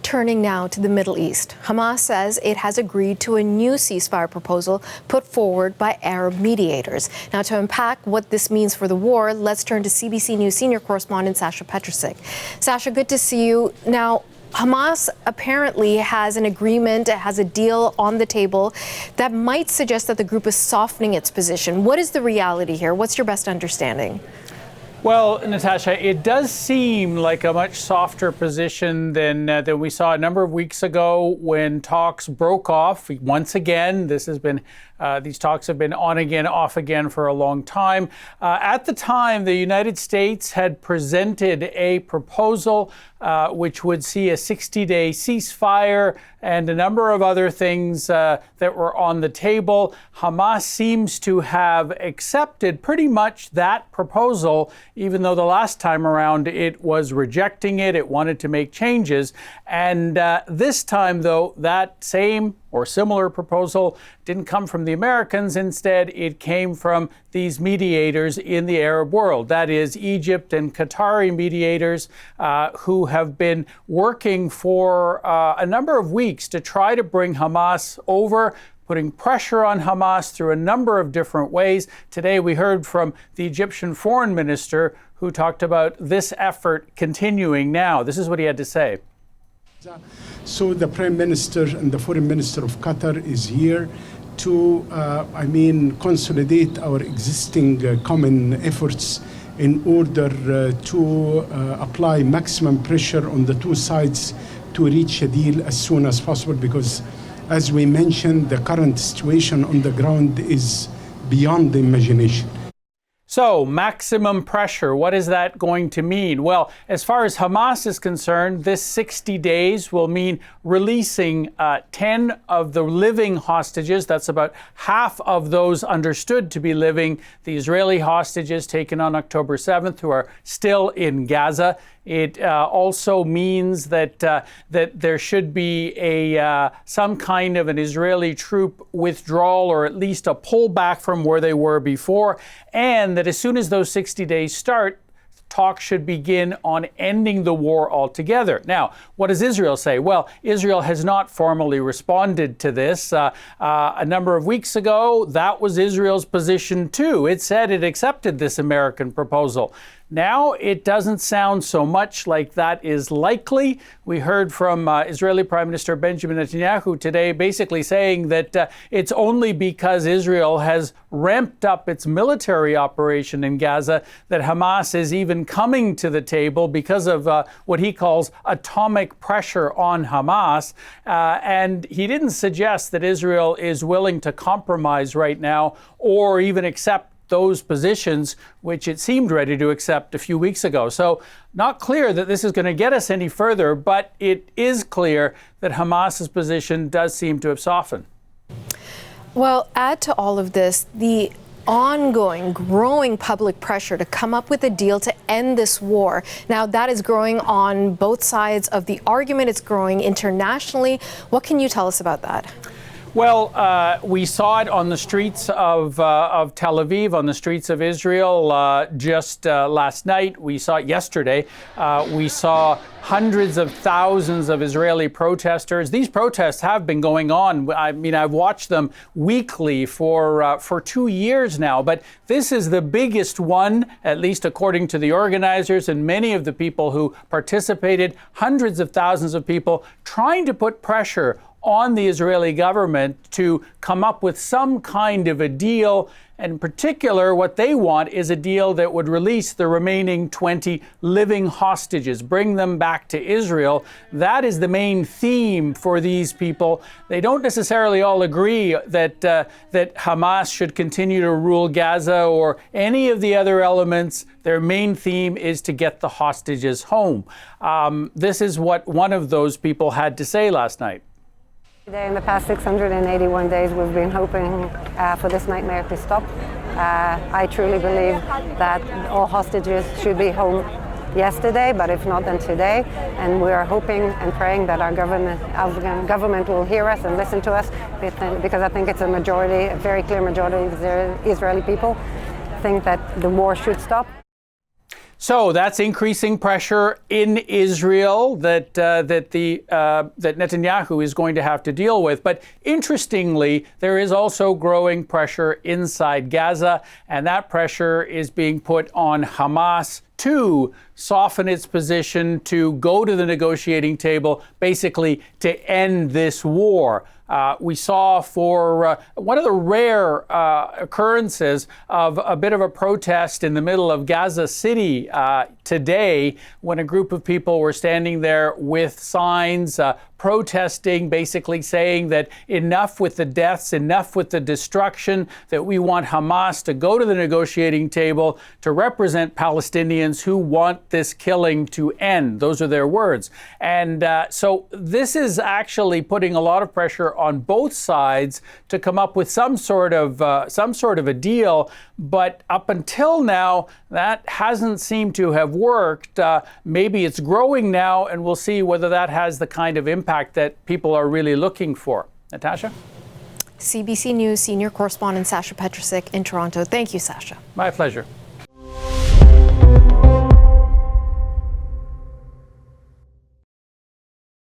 Turning now to the Middle East, Hamas says it has agreed to a new ceasefire proposal put forward by Arab mediators. Now, to unpack what this means for the war, let's turn to CBC News senior correspondent Sasha Petrusik. Sasha, good to see you. Now, Hamas apparently has an agreement, has a deal on the table that might suggest that the group is softening its position. What is the reality here? What's your best understanding? Well, Natasha, it does seem like a much softer position than we saw a number of weeks ago when talks broke off once again. These talks have been on again, off again for a long time. At the time, the United States had presented a proposal which would see a 60-day ceasefire and a number of other things that were on the table. Hamas seems to have accepted pretty much that proposal, even though the last time around it was rejecting it. It wanted to make changes. And this time, though, that same or similar proposal didn't come from the Americans. Instead, it came from these mediators in the Arab world. That is, Egypt and Qatari mediators who have been working for a number of weeks to try to bring Hamas over, putting pressure on Hamas through a number of different ways. Today, we heard from the Egyptian foreign minister who talked about this effort continuing now. This is what he had to say. So the Prime Minister and the Foreign Minister of Qatar is here to, consolidate our existing common efforts in order to apply maximum pressure on the two sides to reach a deal as soon as possible, because, as we mentioned, the current situation on the ground is beyond the imagination. So, maximum pressure, what is that going to mean? Well, as far as Hamas is concerned, this 60 days will mean releasing 10 of the living hostages. That's about half of those understood to be living, the Israeli hostages taken on October 7th, who are still in Gaza. It also means that there should be some kind of an Israeli troop withdrawal, or at least a pullback from where they were before, and that as soon as those 60 days start, talks should begin on ending the war altogether. Now, what does Israel say? Well, Israel has not formally responded to this. A number of weeks ago, that was Israel's position too. It said it accepted this American proposal. Now, it doesn't sound so much like that is likely. We heard from Israeli Prime Minister Benjamin Netanyahu today basically saying that it's only because Israel has ramped up its military operation in Gaza that Hamas is even coming to the table because of what he calls atomic pressure on Hamas. And he didn't suggest that Israel is willing to compromise right now or even accept those positions which it seemed ready to accept a few weeks ago. So not clear that this is going to get us any further, but it is clear that Hamas's position does seem to have softened. Well, add to all of this the ongoing, growing public pressure to come up with a deal to end this war. Now, that is growing on both sides of the argument. It's growing internationally. What can you tell us about that? Well, we saw it on the streets of Tel Aviv, on the streets of Israel just last night. We saw it yesterday. We saw hundreds of thousands of Israeli protesters. These protests have been going on. I mean, I've watched them weekly for 2 years now. But this is the biggest one, at least according to the organizers and many of the people who participated. Hundreds of thousands of people trying to put pressure on the Israeli government to come up with some kind of a deal. And in particular, what they want is a deal that would release the remaining 20 living hostages, bring them back to Israel. That is the main theme for these people. They don't necessarily all agree that Hamas should continue to rule Gaza or any of the other elements. Their main theme is to get the hostages home. This is what one of those people had to say last night. In the past 681 days, we've been hoping for this nightmare to stop. I truly believe that all hostages should be home yesterday, but if not, then today. And we are hoping and praying that our government will hear us and listen to us, because I think it's a majority, a very clear majority of the Israeli people think that the war should stop. So that's increasing pressure in Israel that Netanyahu is going to have to deal with. But interestingly, there is also growing pressure inside Gaza, and that pressure is being put on Hamas to soften its position, to go to the negotiating table, basically to end this war. We saw for one of the rare occurrences of a bit of a protest in the middle of Gaza City today, when a group of people were standing there with signs protesting, basically saying that enough with the deaths, enough with the destruction, that we want Hamas to go to the negotiating table to represent Palestinians who want this killing to end. Those are their words. And so this is actually putting a lot of pressure on both sides to come up with some sort of a deal. But up until now, that hasn't seemed to have worked. Maybe it's growing now, and we'll see whether that has the kind of impact that people are really looking for. Natasha? CBC News senior correspondent Sasha Petrusik in Toronto. Thank you, Sasha. My pleasure.